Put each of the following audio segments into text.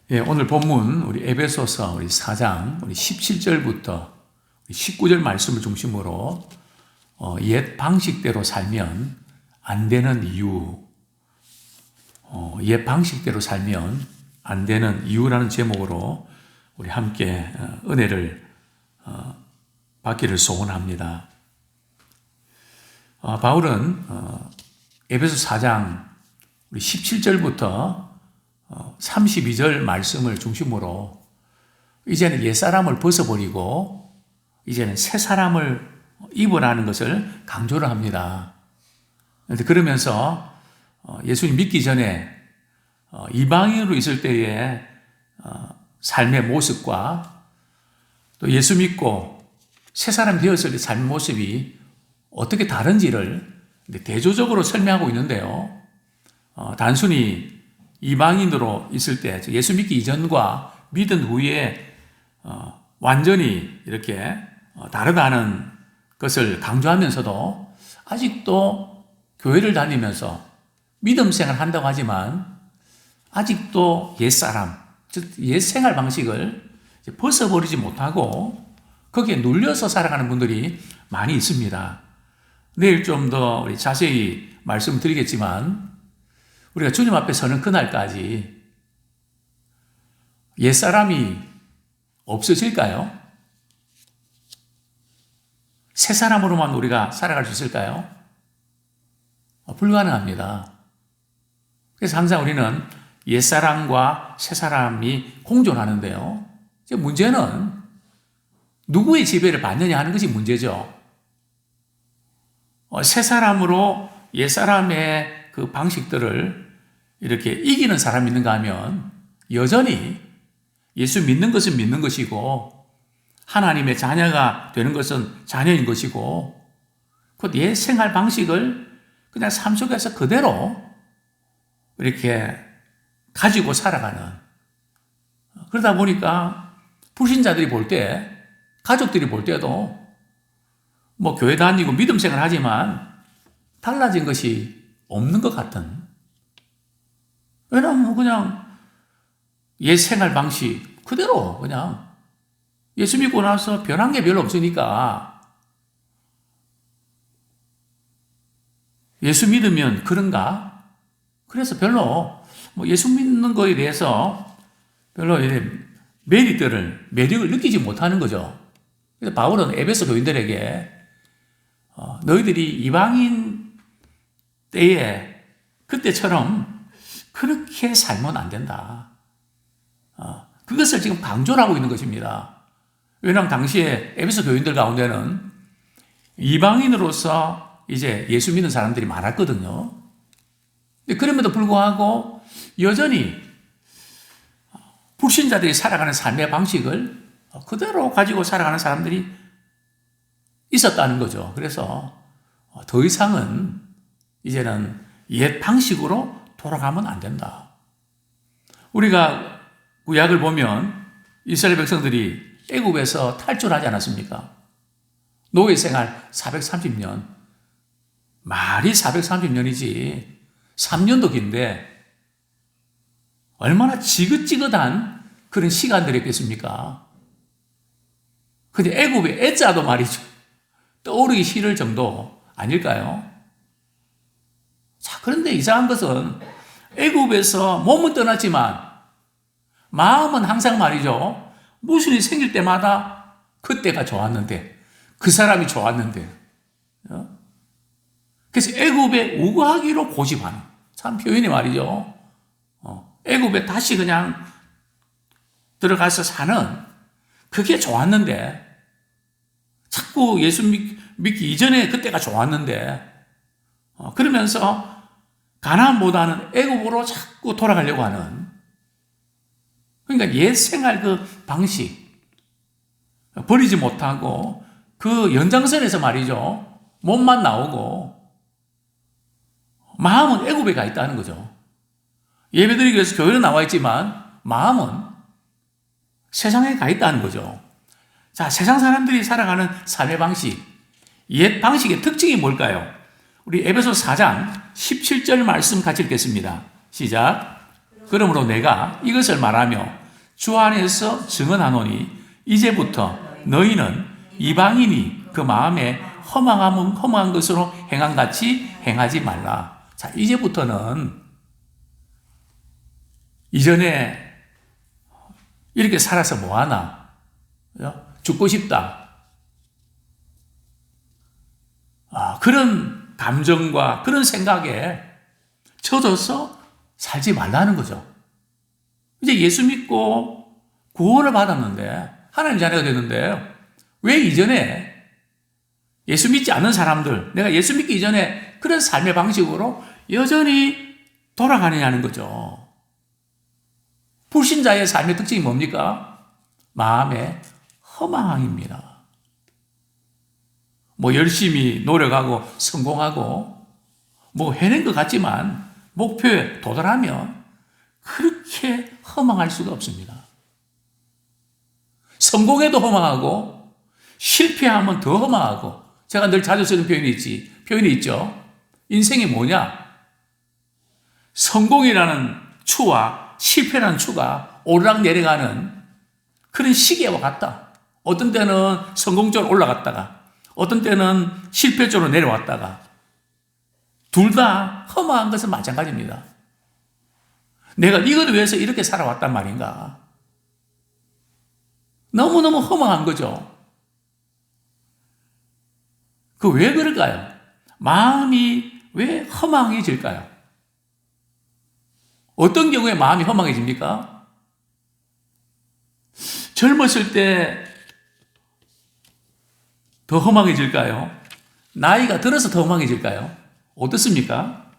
예, 오늘 본문 우리 에베소서 우리 4장 우리 17절부터 19절 말씀을 중심으로 옛 방식대로 살면 안 되는 이유, 옛 방식대로 살면 안 되는 이유라는 제목으로 우리 함께 은혜를 받기를 소원합니다. 바울은 에베소 4장 우리 17절부터 32절 말씀을 중심으로 이제는 옛사람을 벗어버리고 이제는 새 사람을 입으라는 것을 강조를 합니다. 그러면서 예수님 믿기 전에 이방인으로 있을 때의 삶의 모습과 또 예수 믿고 새 사람 되었을 때 삶의 모습이 어떻게 다른지를 대조적으로 설명하고 있는데요. 단순히 이방인으로 있을 때 예수 믿기 이전과 믿은 후에 완전히 이렇게 다르다는 것을 강조하면서도 아직도 교회를 다니면서 믿음 생활을 한다고 하지만 아직도 옛사람, 즉 옛 생활 방식을 벗어버리지 못하고 거기에 눌려서 살아가는 분들이 많이 있습니다. 내일 좀 더 자세히 말씀드리겠지만 우리가 주님 앞에 서는 그날까지 옛사람이 없어질까요? 새 사람으로만 우리가 살아갈 수 있을까요? 불가능합니다. 그래서 항상 우리는 옛사람과 새사람이 공존하는데요. 문제는 누구의 지배를 받느냐 하는 것이 문제죠. 새사람으로 옛사람의 그 방식들을 이렇게 이기는 사람이 있는가 하면 여전히 예수 믿는 것은 믿는 것이고 하나님의 자녀가 되는 것은 자녀인 것이고 그 옛 생활 방식을 그냥 삶 속에서 그대로 이렇게 가지고 살아가는, 그러다 보니까 불신자들이 볼 때, 가족들이 볼 때도 뭐 교회 다니고 믿음 생활 하지만 달라진 것이 없는 것 같은, 왜냐하면 그냥 옛 생활 방식 그대로 그냥 예수 믿고 나서 변한 게 별로 없으니까 예수 믿으면 그런가? 그래서 별로 뭐 예수 믿는 거에 대해서 별로 매력을 느끼지 못하는 거죠. 그래서 바울은 에베소 교인들에게 너희들이 이방인 때에 그때처럼 그렇게 살면 안 된다. 그것을 지금 강조를 하고 있는 것입니다. 왜냐하면 당시에 에베소 교인들 가운데는 이방인으로서 이제 예수 믿는 사람들이 많았거든요. 그럼에도 불구하고 여전히 불신자들이 살아가는 삶의 방식을 그대로 가지고 살아가는 사람들이 있었다는 거죠. 그래서 더 이상은 이제는 옛 방식으로 돌아가면 안 된다. 우리가 구약을 보면 이스라엘 백성들이 애굽에서 탈출하지 않았습니까? 노예 생활 430년. 말이 430년이지 3년도 긴데 얼마나 지긋지긋한 그런 시간들이었겠습니까? 근데 애굽의 애자도 말이죠. 떠오르기 싫을 정도 아닐까요? 자, 그런데 이상한 것은 애굽에서 몸은 떠났지만 마음은 항상 말이죠. 무슨 일이 생길 때마다 그때가 좋았는데, 그 사람이 좋았는데. 그래서 애굽에 우거하기로 고집하는, 참 표현이 말이죠. 애굽에 다시 그냥 들어가서 사는, 그게 좋았는데 자꾸 예수 믿기 이전에 그때가 좋았는데 그러면서 가나안보다는 애굽으로 자꾸 돌아가려고 하는, 그러니까 옛 생활 그 방식 버리지 못하고 그 연장선에서 말이죠. 몸만 나오고 마음은 애굽에 가 있다는 거죠. 예배드리기 위해서 교회는 나와 있지만 마음은 세상에 가 있다는 거죠. 자, 세상 사람들이 살아가는 삶의 방식, 옛 방식의 특징이 뭘까요? 우리 에베소 4장 17절 말씀 같이 읽겠습니다. 시작. 그러므로 내가 이것을 말하며 주 안에서 증언하노니 이제부터 너희는 이방인이 그 마음에 허망한 것으로 행한 같이 행하지 말라. 자, 이제부터는 이전에 이렇게 살아서 뭐하나? 죽고 싶다. 그런 감정과 그런 생각에 젖어서 살지 말라는 거죠. 이제 예수 믿고 구원을 받았는데, 하나님 자녀가 됐는데, 왜 이전에 예수 믿지 않는 사람들, 내가 예수 믿기 이전에 그런 삶의 방식으로 여전히 돌아가느냐는 거죠. 불신자의 삶의 특징이 뭡니까? 마음의 허망함입니다. 뭐 열심히 노력하고 성공하고 뭐 해낸 것 같지만 목표에 도달하면 그렇게 허망할 수가 없습니다. 성공해도 허망하고 실패하면 더 허망하고, 제가 늘 자주 쓰는 표현이 있죠. 인생이 뭐냐? 성공이라는 추와 실패라는 추가 오르락 내려가는 그런 시계와 같다. 어떤 때는 성공 쪽으로 올라갔다가 어떤 때는 실패 쪽으로 내려왔다가, 둘 다 허망한 것은 마찬가지입니다. 내가 이걸 위해서 이렇게 살아왔단 말인가? 너무너무 허망한 거죠. 그 왜 그럴까요? 마음이 왜 허망해질까요? 어떤 경우에 마음이 허망해집니까? 젊었을 때 더 허망해질까요? 나이가 들어서 더 허망해질까요? 어떻습니까?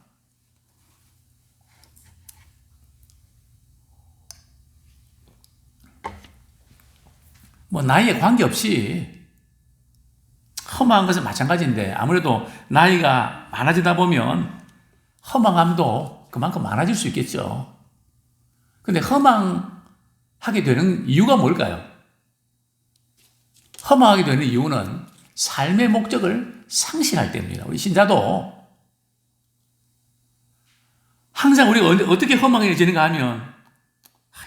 뭐 나이에 관계없이 허망한 것은 마찬가지인데, 아무래도 나이가 많아지다 보면 허망함도 그만큼 많아질 수 있겠죠. 근데 허망하게 되는 이유가 뭘까요? 허망하게 되는 이유는 삶의 목적을 상실할 때입니다. 우리 신자도 항상 우리가 어떻게 허망해지는가 하면,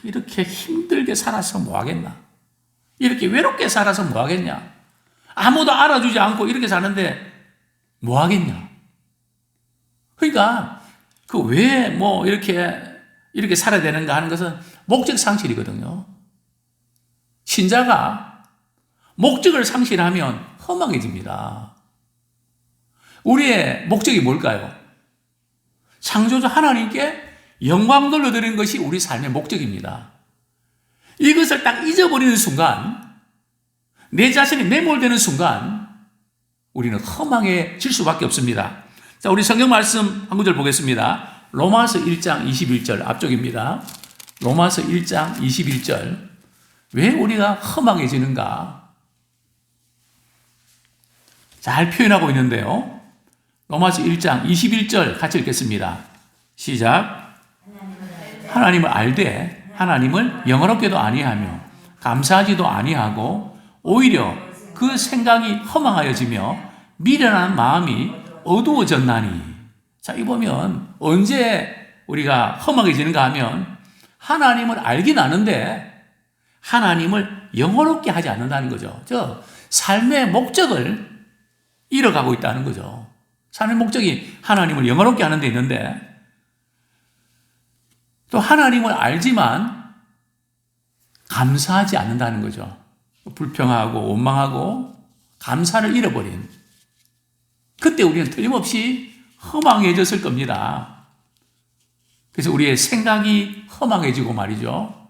이렇게 힘들게 살아서 뭐 하겠나? 이렇게 외롭게 살아서 뭐 하겠냐? 아무도 알아주지 않고 이렇게 사는데 뭐 하겠냐? 그러니까 그 왜 뭐 이렇게 살아야 되는가 하는 것은 목적 상실이거든요. 신자가 목적을 상실하면 허망해집니다. 우리의 목적이 뭘까요? 창조주 하나님께 영광 돌려드리는 것이 우리 삶의 목적입니다. 이것을 딱 잊어버리는 순간, 내 자신이 매몰되는 순간 우리는 허망해질 수밖에 없습니다. 자, 우리 성경 말씀 한 구절 보겠습니다. 로마서 1장 21절 앞쪽입니다. 로마서 1장 21절. 왜 우리가 허망해지는가? 잘 표현하고 있는데요. 로마서 1장 21절 같이 읽겠습니다. 시작. 하나님을 알되 하나님을 영어롭게도 아니하며 감사하지도 아니하고 오히려 그 생각이 허망하여지며 미련한 마음이 어두워졌나니. 자, 이 보면 언제 우리가 허망해지는가 하면 하나님을 알긴 아는데 하나님을 영어롭게 하지 않는다는 거죠. 삶의 목적을 잃어가고 있다는 거죠. 삶의 목적이 하나님을 영어롭게 하는 데 있는데, 또 하나님을 알지만 감사하지 않는다는 거죠. 불평하고 원망하고 감사를 잃어버린, 그때 우리는 틀림없이 허망해졌을 겁니다. 그래서 우리의 생각이 허망해지고 말이죠.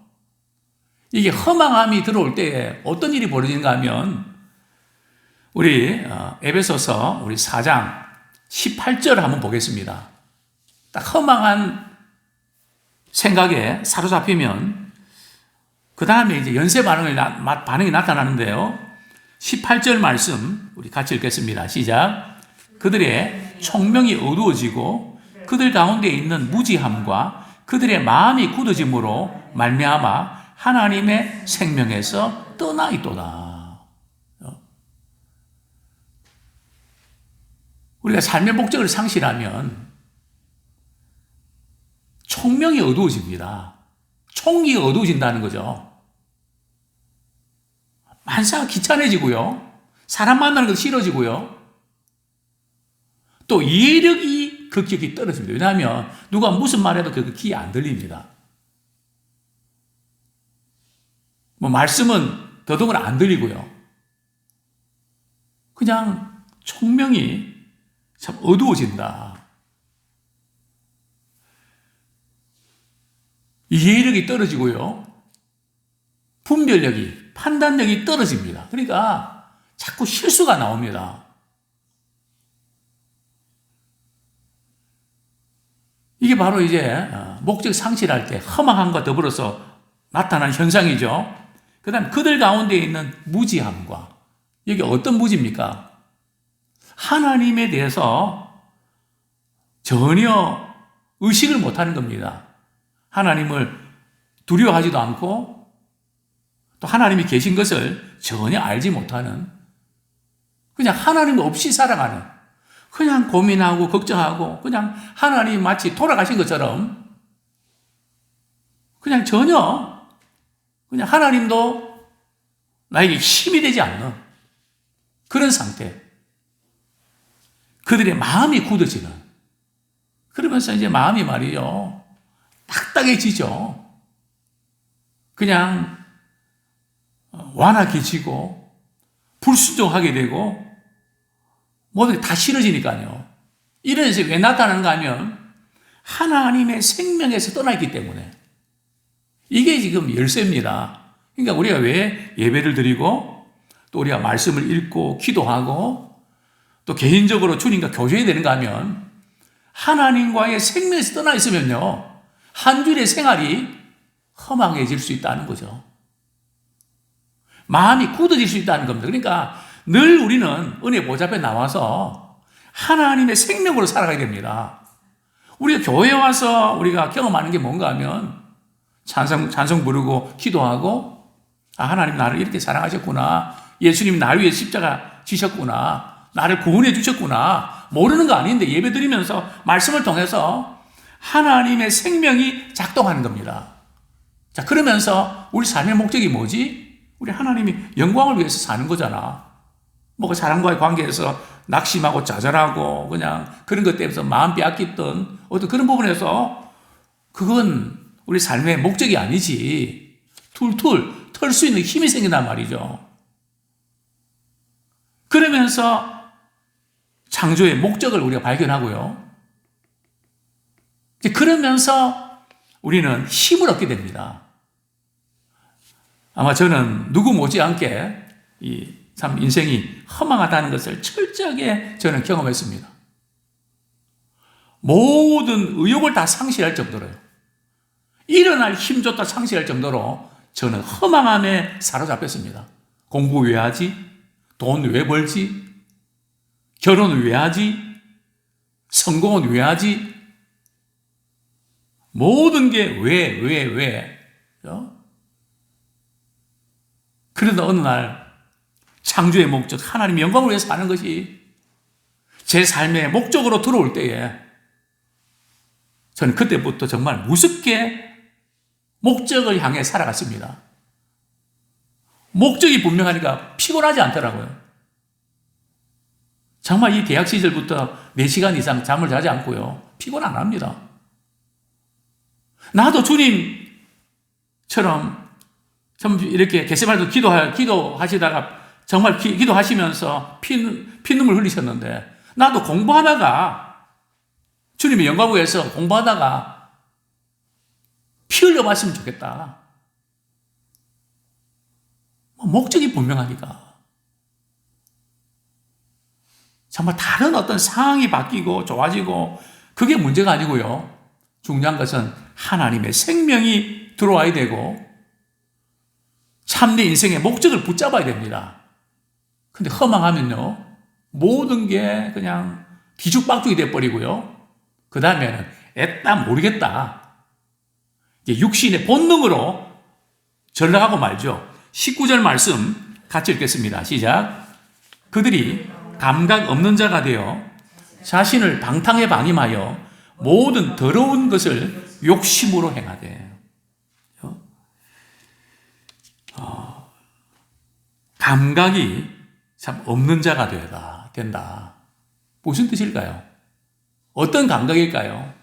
이게 허망함이 들어올 때에 어떤 일이 벌어지는가 하면, 우리 에베소서 우리 4장 18절을 한번 보겠습니다. 딱 허망한 생각에 사로잡히면 그 다음에 이제 연쇄 반응이 나타나는데요. 18절 말씀 우리 같이 읽겠습니다. 시작. 그들의 총명이 어두워지고 그들 가운데 있는 무지함과 그들의 마음이 굳어짐으로 말미암아 하나님의 생명에서 떠나 있도다. 우리가 삶의 목적을 상실하면 총명이 어두워집니다. 총기가 어두워진다는 거죠. 만사가 귀찮아지고요. 사람 만나는 것도 싫어지고요. 또 이해력이 급격히 떨어집니다. 왜냐하면 누가 무슨 말해도 그 귀에 안 들립니다. 뭐 말씀은 더더군 안 들리고요. 그냥 총명이 참 어두워진다. 이해력이 떨어지고요. 분별력이, 판단력이 떨어집니다. 그러니까 자꾸 실수가 나옵니다. 이게 바로 이제 목적 상실할 때 허망함과 더불어서 나타나는 현상이죠. 그 다음 그들 가운데 있는 무지함과, 여기 어떤 무지입니까? 하나님에 대해서 전혀 의식을 못하는 겁니다. 하나님을 두려워하지도 않고 또 하나님이 계신 것을 전혀 알지 못하는, 그냥 하나님 없이 살아가는, 그냥 고민하고 걱정하고 그냥 하나님이 마치 돌아가신 것처럼 그냥 전혀 그냥 하나님도 나에게 힘이 되지 않는 그런 상태. 그들의 마음이 굳어지는, 그러면서 이제 마음이 말이요 딱딱해지죠. 그냥 완악해지고 불순종하게 되고 모든 게 다 싫어지니까요. 이런 것이 왜 나타나는가 하면 하나님의 생명에서 떠나있기 때문에. 이게 지금 열쇠입니다. 그러니까 우리가 왜 예배를 드리고 또 우리가 말씀을 읽고 기도하고 또 개인적으로 주님과 교제해야 되는가 하면 하나님과의 생명에서 떠나 있으면요 한 주일의 생활이 허망해질 수 있다는 거죠. 마음이 굳어질 수 있다는 겁니다. 그러니까 늘 우리는 은혜 보좌 앞에 나와서 하나님의 생명으로 살아가야 됩니다. 우리가 교회에 와서 우리가 경험하는 게 뭔가 하면 찬송 부르고 기도하고, 아, 하나님 나를 이렇게 사랑하셨구나, 예수님 나를 위해 십자가 지셨구나, 나를 구원해 주셨구나, 모르는 거 아닌데 예배 드리면서 말씀을 통해서 하나님의 생명이 작동하는 겁니다. 자, 그러면서 우리 삶의 목적이 뭐지? 우리 하나님이 영광을 위해서 사는 거잖아. 뭐 사람과의 관계에서 낙심하고 좌절하고 그냥 그런 것 때문에 마음 빼앗겼던 어떤 그런 부분에서 그건 우리 삶의 목적이 아니지. 툴툴 털 수 있는 힘이 생긴단 말이죠. 그러면서 창조의 목적을 우리가 발견하고요. 그러면서 우리는 힘을 얻게 됩니다. 아마 저는 누구 못지않게 참 인생이 허망하다는 것을 철저하게 저는 경험했습니다. 모든 의욕을 다 상실할 정도로요. 일어날 힘조차 상실할 정도로 저는 허망함에 사로잡혔습니다. 공부 왜 하지? 돈 왜 벌지? 결혼을 왜 하지? 성공은 왜 하지? 모든 게 왜? 그러다 어느 날 창조의 목적, 하나님 영광을 위해서 사는 것이 제 삶의 목적으로 들어올 때에 저는 그때부터 정말 무섭게 목적을 향해 살아갔습니다. 목적이 분명하니까 피곤하지 않더라고요. 정말 이 대학 시절부터 4시간 이상 잠을 자지 않고요. 피곤 안 합니다. 나도 주님처럼 좀 이렇게 겟세마네도 기도하시다가 정말 기도하시면서 피눈물 흘리셨는데, 나도 공부하다가 주님의 영광을 위해서 공부하다가 피 흘려봤으면 좋겠다. 목적이 분명하니까. 정말 다른 어떤 상황이 바뀌고 좋아지고 그게 문제가 아니고요. 중요한 것은 하나님의 생명이 들어와야 되고 참내 인생의 목적을 붙잡아야 됩니다. 근데 허망하면요, 모든 게 그냥 뒤죽박죽이 돼버리고요. 그 다음에는 애따 모르겠다. 이제 육신의 본능으로 전락하고 말죠. 19절 말씀 같이 읽겠습니다. 시작. 그들이 감각 없는 자가 되어 자신을 방탕에 방임하여 모든 더러운 것을 욕심으로 행하되. 감각이 참 없는 자가 된다. 무슨 뜻일까요? 어떤 감각일까요?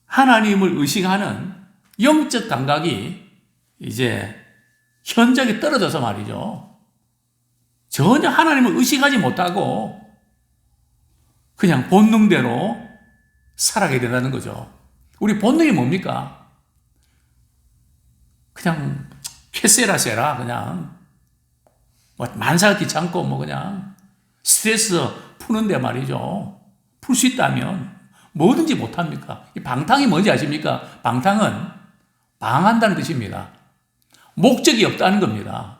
하나님을 의식하는 영적 감각이 이제 현저하게 떨어져서 말이죠. 전혀 하나님을 의식하지 못하고 그냥 본능대로 살아가게 된다는 거죠. 우리 본능이 뭡니까? 그냥 캐세라세라 그냥 뭐 만사가 귀찮고 뭐 그냥 스트레스 푸는데 말이죠. 풀 수 있다면 뭐든지 못합니까? 이 방탕이 뭔지 아십니까? 방탕은 방한다는 뜻입니다. 목적이 없다는 겁니다.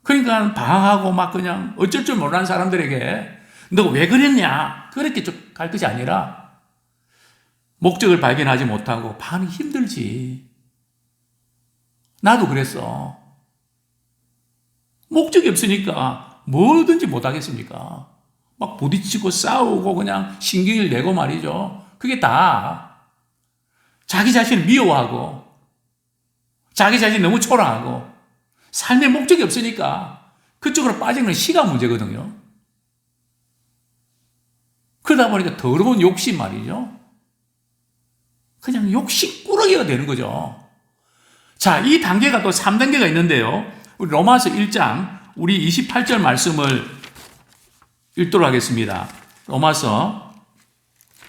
그러니까 방황하고 막 그냥 어쩔 줄 모르는 사람들에게 너 왜 그랬냐? 그렇게 좀 갈 것이 아니라 목적을 발견하지 못하고 반이 힘들지. 나도 그랬어. 목적이 없으니까 뭐든지 못하겠습니까? 막 부딪히고 싸우고 그냥 신경을 내고 말이죠. 그게 다 자기 자신을 미워하고 자기 자신이 너무 초라하고 삶의 목적이 없으니까 그쪽으로 빠지는 건 시간 문제거든요. 그러다 보니까 더러운 욕심 말이죠. 그냥 욕심꾸러기가 되는 거죠. 자, 이 단계가 또 3단계가 있는데요. 우리 로마서 1장 우리 28절 말씀을 읽도록 하겠습니다. 로마서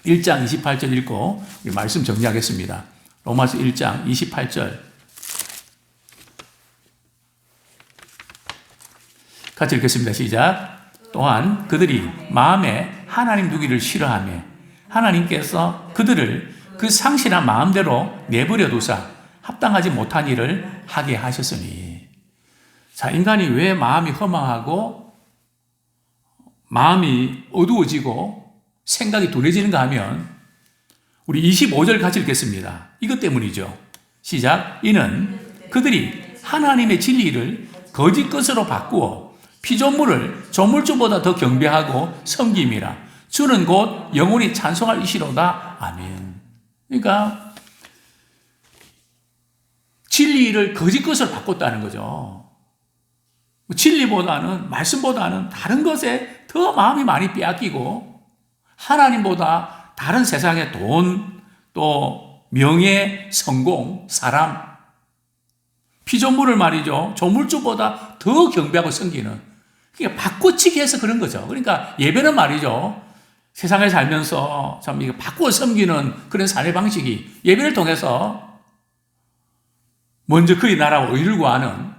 1장 28절 읽고 말씀 정리하겠습니다. 로마서 1장 28절 같이 읽겠습니다. 시작. 또한 그들이 마음에 하나님 두기를 싫어하며 하나님께서 그들을 그 상실한 마음대로 내버려 두사 합당하지 못한 일을 하게 하셨으니. 자, 인간이 왜 마음이 허망하고 마음이 어두워지고 생각이 둔해지는가 하면 우리 25절 같이 읽겠습니다. 이것 때문이죠. 시작. 이는 그들이 하나님의 진리를 거짓 것으로 바꾸어 피조물을 조물주보다 더 경배하고 섬김이라. 주는 곧 영원히 찬송할 이시로다. 아멘. 그러니까 진리를 거짓 것으로 바꿨다는 거죠. 진리보다는 말씀보다는 다른 것에 더 마음이 많이 빼앗기고 하나님보다 다른 세상의 돈, 또 명예, 성공, 사람, 피조물을 말이죠. 조물주보다 더 경배하고 섬기는 그러니까 바꿔치기 해서 그런 거죠. 그러니까 예배는 말이죠. 세상에 살면서 참 이거 바꾸어 섬기는 그런 삶의 방식이 예배를 통해서 먼저 그의 나라와 의를 구하는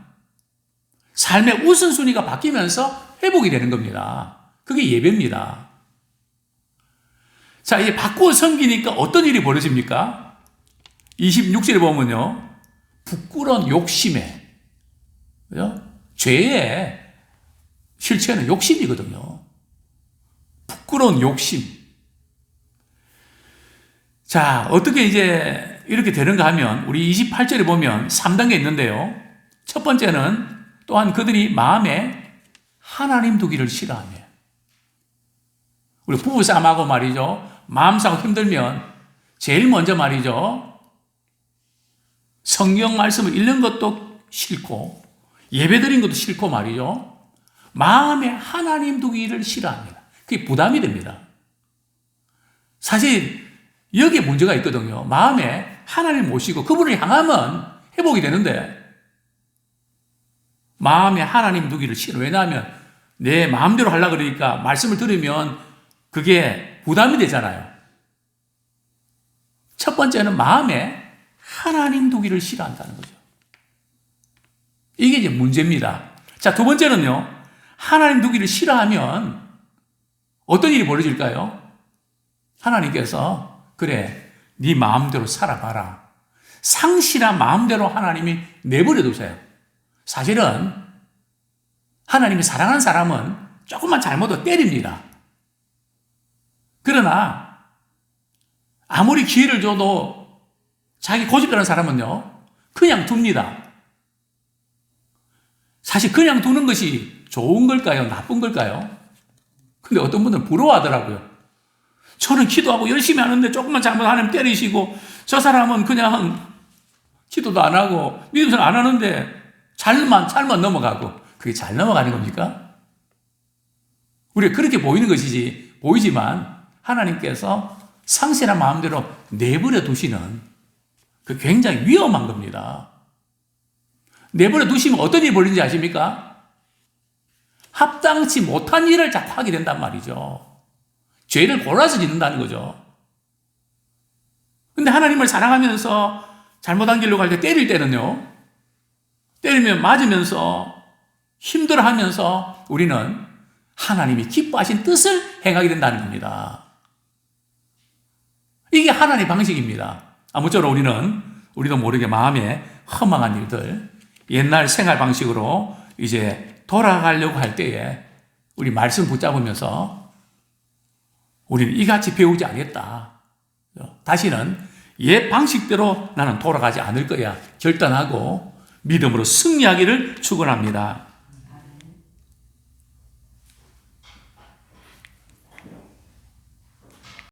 삶의 우선순위가 바뀌면서 회복이 되는 겁니다. 그게 예배입니다. 자, 이제 바꾸어 섬기니까 어떤 일이 벌어집니까? 26절에 보면요. 부끄러운 욕심에, 그죠? 죄의 실체는 욕심이거든요. 부끄러운 욕심. 자, 어떻게 이제 이렇게 되는가 하면 우리 28절에 보면 3단계 있는데요. 첫 번째는 또한 그들이 마음에 하나님 두기를 싫어하며. 우리 부부싸움하고 말이죠. 마음 상하고 힘들면 제일 먼저 말이죠. 성경 말씀을 읽는 것도 싫고 예배 드린 것도 싫고 말이죠. 마음에 하나님 두기를 싫어합니다. 그게 부담이 됩니다. 사실 여기에 문제가 있거든요. 마음에 하나님 모시고 그분을 향하면 회복이 되는데 마음에 하나님 두기를 싫어. 왜냐하면 내 마음대로 하려고 그러니까 말씀을 들으면 그게 부담이 되잖아요. 첫 번째는 마음에 하나님 두기를 싫어한다는 거죠. 이게 이제 문제입니다. 자, 두 번째는요. 하나님 두기를 싫어하면 어떤 일이 벌어질까요? 하나님께서 그래, 네 마음대로 살아봐라. 상실한 마음대로 하나님이 내버려 두세요. 사실은 하나님이 사랑하는 사람은 조금만 잘못도 때립니다. 그러나 아무리 기회를 줘도 자기 고집하는 사람은요, 그냥 둡니다. 사실 그냥 두는 것이 좋은 걸까요? 나쁜 걸까요? 근데 어떤 분들은 부러워하더라고요. 저는 기도하고 열심히 하는데 조금만 잘못하면 때리시고, 저 사람은 그냥 기도도 안 하고 믿음을 안 하는데 잘만 넘어가고, 그게 잘 넘어가는 겁니까? 우리가 그렇게 보이는 것이지, 보이지만 하나님께서 상실한 마음대로 내버려 두시는, 그 굉장히 위험한 겁니다. 내버려 두시면 어떤 일이 벌리는지 아십니까? 합당치 못한 일을 자꾸 하게 된단 말이죠. 죄를 골라서 짓는다는 거죠. 근데 하나님을 사랑하면서 잘못한 길로 갈 때 때릴 때는요, 때리면 맞으면서 힘들어하면서 우리는 하나님이 기뻐하신 뜻을 행하게 된다는 겁니다. 이게 하나님의 방식입니다. 아무쪼록 우리도 모르게 마음에 허망한 일들, 옛날 생활 방식으로 이제 돌아가려고 할 때에 우리 말씀 붙잡으면서 우리는 이같이 배우지 않겠다. 다시는 옛 방식대로 나는 돌아가지 않을 거야. 결단하고 믿음으로 승리하기를 축원합니다.